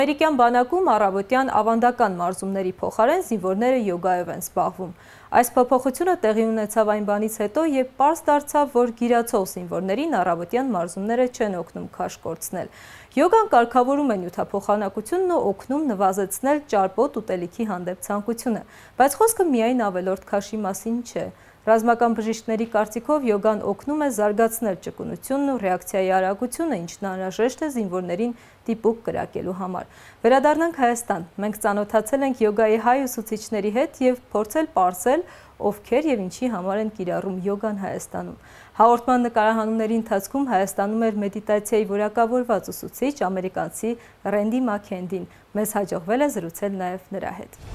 Ամերիկյան բանակում առավոտյան ավանդական մարզումների փոխարեն զինվորները յոգայով են զբաղվում։ Այս փոփոխությունը տեղի ունեցավ այն բանից հետո, երբ պարզ դարձավ, որ գիրացող զինվորներին առավոտյան մարզումները չեն օգնում քաշ կորցնել։ Յոգան կարգավորում է նյութափոխանակությունն ու օգնում նվազեցնել ճարպոտ ուտելիքի հանդեպ ցանկությունը, բայց խոսքը միայն ավելորդ քաշի մասին չէ։ Ռազմական բժիշկների կարծիքով յոգան օգնում է զարգացնել ճկունությունն ու ռեակցիայի արագությունը, ինչն անհրաժեշտ է զինվորներին դիպուկ կրակելու համար։ Վերադառնանք Հայաստան։ Մենք ծանոթացել ենք յոգայի հայ ուսուցիչների հետ և փորձել պարզել, ովքեր և ինչի համար են կիրառում յոգան Հայաստանում։ Հաղորդման նկարահանումների ընթացքում Հայաստանում էր մեդիտացիայի որակավորված ուսուցիչ ամերիկացի Ռենդի Մաքքենդին։ Մեզ հաջողվել է զրուցել նաև նրա հետ։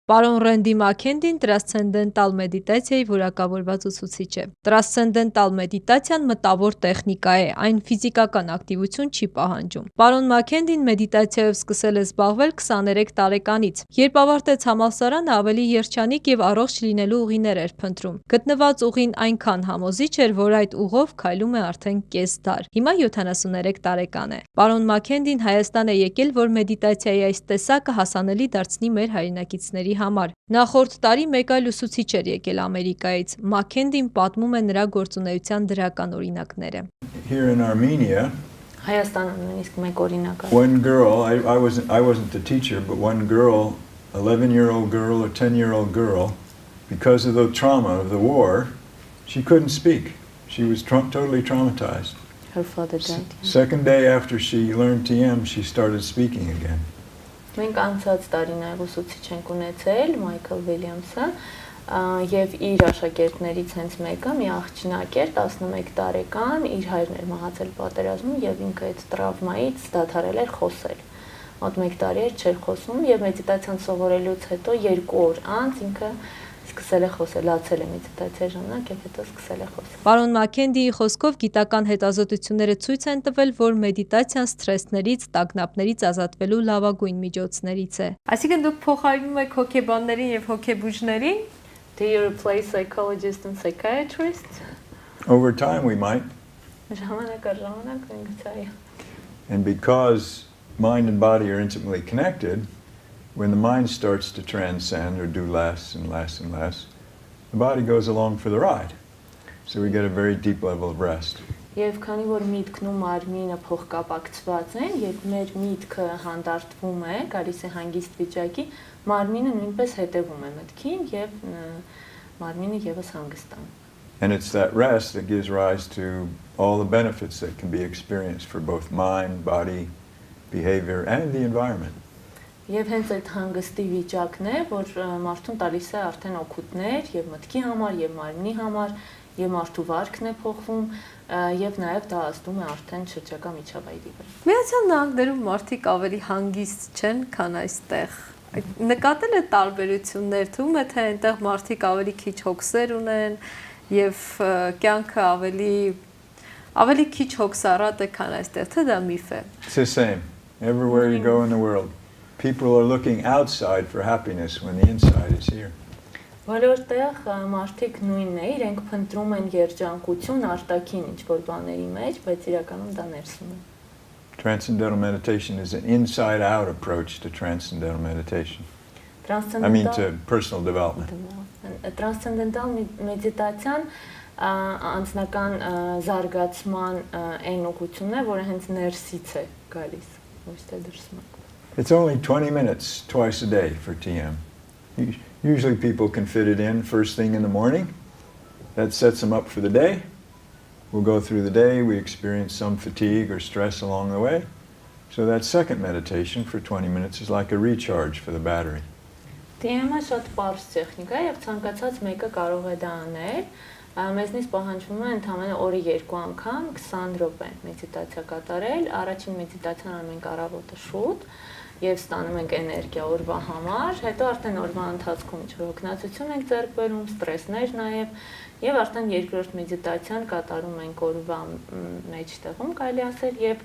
Պարոն Ռենդի Մաքքենդին տրասցենդենտալ մեդիտացիայի որակավորված ուսուցիչ է։ Տրասցենդենտալ մեդիտացիան մտավոր տեխնիկա է, այն ֆիզիկական ակտիվություն չի պահանջում։ Պարոն Մաքքենդին մեդիտացիայով սկսել է զբաղվել 23 տարեկանից։ Երբ ավարտեց համալսարանը, ավելի երջանիկ և առողջ լինելու ուղիներ էր փնտրում։ Գտնված ուղին այնքան համոզիչ էր, որ այդ ուղով քայլում է արդեն կես դար։ Հիմա 73 տարեկան է։ Պարոն Մաքքենդին Հայաստան է եկել, որ մեդիտացիայի այս տեսակը հասանելի դարձնի մեր հայրենակիցների համար։ Նախորդ տարի մեկ այլ ուսուցիչ էր եկել Ամերիկայից։ Մաքքենդին պատմում է նրա գործունեության դրական օրինակները։ Here in Armenia, Հայաստանում նույնիսկ մեկ օրինակ է։ one girl, I wasn't the teacher, but one girl, 11-year-old girl or 10-year-old girl, because of the trauma of the war, she couldn't speak. She was totally traumatized. Her father died. Second day after she learned TM, she started speaking again. Մենք անցած տարի նաև ուսուցիչ ենք ունեցել Մայքլ Վիլյամսը եւ իր աշակերտներից հենց մեկը մի աղջնակ էր 11 տարեկան, իր հայրն էր մահացել պատերազմում եւ ինքը այդ տրավմայից դադարել էր խոսել։ Մոտ 1 տարի էր չէր խոսում եւ մեդիտացիան սովորելուց հետո 2 օր անց ինքը սկսել է խոսել, լացել է մեդիտացիայի ժամանակ եւ հետո սկսել է խոսել։ Պարոն Մաքքենդիի խոսքով գիտական հետազոտությունները ցույց են տվել, որ մեդիտացիան սթրեսներից, տագնապներից ազատվելու լավագույն միջոցներից է։ Այսինքն դուք փոխարինում եք հոգեբաններին եւ հոգեբուժներին։ Do you replace psychologists and psychiatrists? Over time we might. Ժամանակ And because mind and body are intimately connected, when the mind starts to transcend or do less and less and less, the body goes along for the ride. So we get a very deep level of rest. Եվ քանի որ միտքն ու մարմինը փոխկապակցված են, երբ մեր միտքը հանդարտվում է, գալիս է հանգիստ վիճակի, մարմինը նույնպես հետևում է մտքին եւ մարմինը եւս հանգստանում։ And it's that rest that gives rise to all the benefits that can be experienced for both mind, body, behavior and the environment. Եվ հենց այդ հանգստի վիճակն է, որ մարդուն տալիս է արդեն օգուտներ եւ մտքի համար, եւ մարմնի համար, եւ մարդու վարքն է փոխվում, եւ նաեւ դա ազդում է արդեն շրջակա միջավայրի վրա։ Միացյալ Նահանգներում մարդիկ ավելի հանգիստ չեն, քան այստեղ։ Նկատել է տարբերություններ, թվում է թե այնտեղ մարդիկ ավելի քիչ հոգսեր ունեն եւ կյանքը ավելի քիչ հոգսառատ է, քան այստեղ, թե դա միֆ է։ It's the same everywhere you go in the world. People are looking outside for happiness when the inside is here. Որտեղ մարդիկ նույնն է, իրենք փնտրում են երջանկություն արտաքին ինչ-որ բաների մեջ, բայց իրականում դա ներսում է։ Transcendental meditation is an inside-out approach to transcendental meditation. I mean to personal development. Transcendental մեդիտացիան անձնական զարգացման այն ուղղությունն է, որը հենց ներսից է գալիս, ոչ թե դրսում։ It's only 20 minutes twice a day for TM. Usually people can fit it in first thing in the morning. That sets them up for the day. We'll go through the day, we experience some fatigue or stress along the way. So that second meditation for 20 minutes is like a recharge for the battery. TM-ը շատ պարզ տեխնիկա է եւ ցանկացած մեկը կարող է դա անել։ Մեզնից պահանջվում է ընդամենը օրը 2 անգամ 20 րոպե մեդիտացիա կատարել։ Առաջին մեդիտացիան անում ենք առավոտը շուտ եւ ստանում ենք էներգիա օրվա համար, հետո արդեն օրվա ընթացքում ինչ-որ հոգնածություն ենք ձեռք բերում, ստրեսներ եւ արդեն երկրորդ մեդիտացիան կատարում ենք օրվա մեջտեղում, կարելի ասել, եւ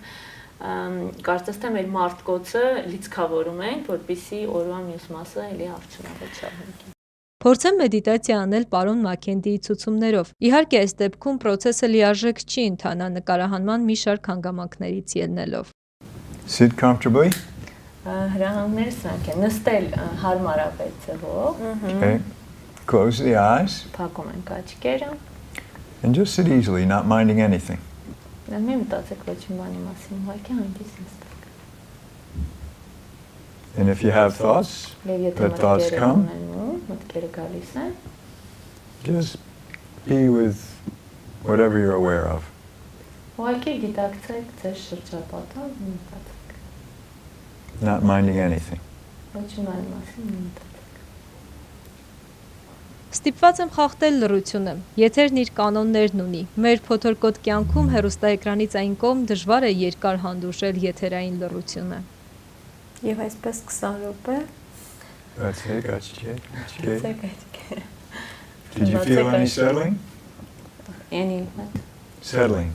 կարծես թե մեր մարտկոցը լիցքավորում ենք, որպեսզի օրվա մյուս մասը էլի արդյունավետ շահենք։ Փորձեմ մեդիտացիա անել պարոն Մաքենդիի ցուցումներով։ Իհարկե, այս դեպքում process-ը լիարժեք չի ընթանա նկարահանման մի շարք հանգամանքներից ելնելով։ Sit comfortably. Հրահանգները սրանք են։ Նստել հարմարավետ ձևով, Okay. Close the eyes փակում ենք աչքերը, and just sit easily, not minding anything. մի մտածեք ոչինչ բանի մասին, ուղղակի հանգիստ նստեք։ And if you have thoughts, Եվ եթե let thoughts մտքերը come. ունենու, մտքերը գալիս են, Just be with whatever you're aware of. ուղղակի գիտակցեք ձեր շրջապատը, մի մտածեք։ Not minding anything. Ոչինչ բանի մասին մի մտածեք։ Ստիպված եմ խախտել լռությունը։ Եթերն իր կանոններն ունի։ Մեր փոթորկոտ կյանքում հեռուստաէկրանից այն կողմ դժվար է երկար հանդուրժել եթերային լռությունը։ Եվ այսպես 20 րոպե։ That's it. Gotcha. Գիտակցեք աչքերը։ Did you feel any settling? Any what? Settling.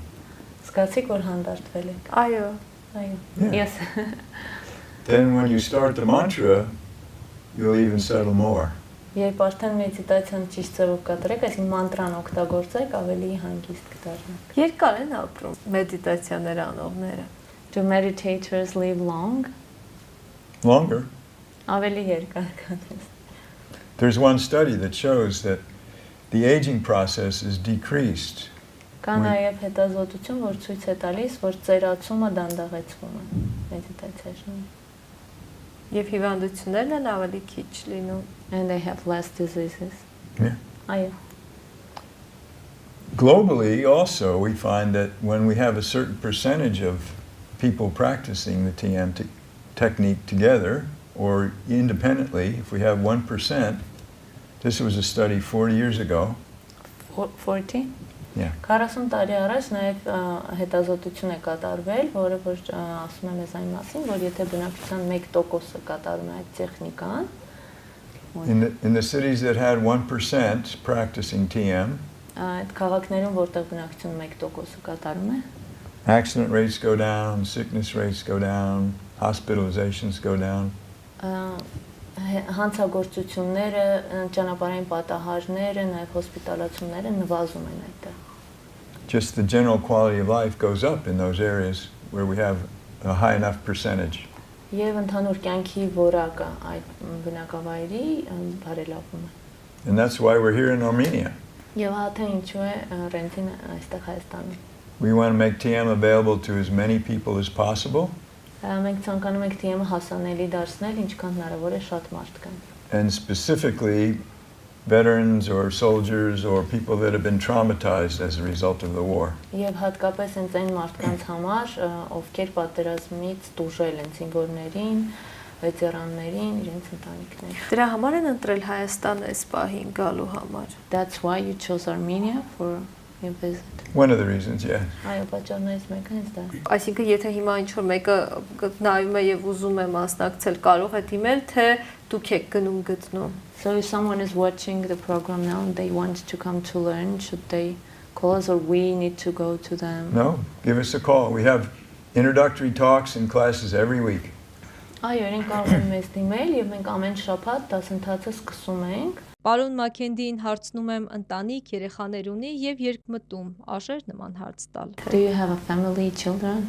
Զգացիք, որ հանդարտվել եք։ Այո։ Այո։ Yeah. Yes։ Then when you start the mantra, you'll even settle more. Երբ արդեն մեդիտացիան ճիշտ ձևով կատարեք, այսինքն մանտրան օգտագործեք, ավելի հանգիստ կդառնաք։ Երկար են ապրում մեդիտացիաներ անողները։ Do meditators live long? Longer. Ավելի երկար կանես։ There's one study that shows that the aging process is decreased. Կա նաև հետազոտություն, որ ցույց է տալիս, որ ծերացումը դանդաղեցվում է մեդիտացիայի ժամանակ։ Եվ հիվանդություններն են ավելի քիչ լինում։ And they have less diseases. Yeah. Այո։ Globally, also, we find that when we have a certain percentage of people practicing the TM technique together or independently, if we have 1%, this was a study 40 years ago. 40 Yeah. 40 տարի առաջ նաև հետազոտություն է կատարվել, որը որ ասում է մեզ այն մասին, որ եթե բնակչության 1%-ը կատարում է այդ տեխնիկան, In the cities that had 1% practicing TM, այդ քաղաքներում, որտեղ բնակչությունը 1%-ը կատարում է, accident rates go down, sickness rates go down, hospitalizations go down. Հանցագործությունները, ճանապարհային պատահարները, նաև հոսպիտալացումները նվազում են այդտեղ։ Just the general quality of life goes up in those areas where we have a high enough percentage. Եվ ընդհանուր կյանքի որակը այդ բնակավայրի բարելավում է։ And that's why we're here in Armenia. Եվ հա թե ինչու է ռենտին այստեղ Հայաստանում։ We want to make TM available to as many people as possible. Մենք ցանկանում ենք TM-ը հասանելի դարձնել, ինչքան հնարավոր է շատ մարդկանց։ And specifically veterans or soldiers or people that have been traumatized as a result of the war. Եվ հատկապես հենց այն մարդկանց համար, ովքեր պատերազմից տուժել են զինվորներին, վետերաններին, իրենց ընտանիքներին։ Դրա համար են ընտրել Հայաստանը այս պահին գալու համար։ That's why you chose Armenia for your visit. One of the reasons, yeah. Այո, պատճառներից մեկը հենց դա։ Այսինքն եթե հիմա ինչ որ մեկը նայում է եւ ուզում է մասնակցել, կարող է դիմել, թե դուք եք գնում գտնում։ So if someone is watching the program now and they want to come to learn, should they call us or we need to go to them? No, give us a call. We have introductory talks and classes every week. Այո, իրենք կարող են մեզ դիմել եւ մենք ամեն շաբաթ դասընթացը սկսում ենք։ Պարոն Մաքենդիին հարցնում եմ ընտանիք, երեխաներ ունի եւ երկմտում, արժեր նման հարց տալ։ Do you have a family, children?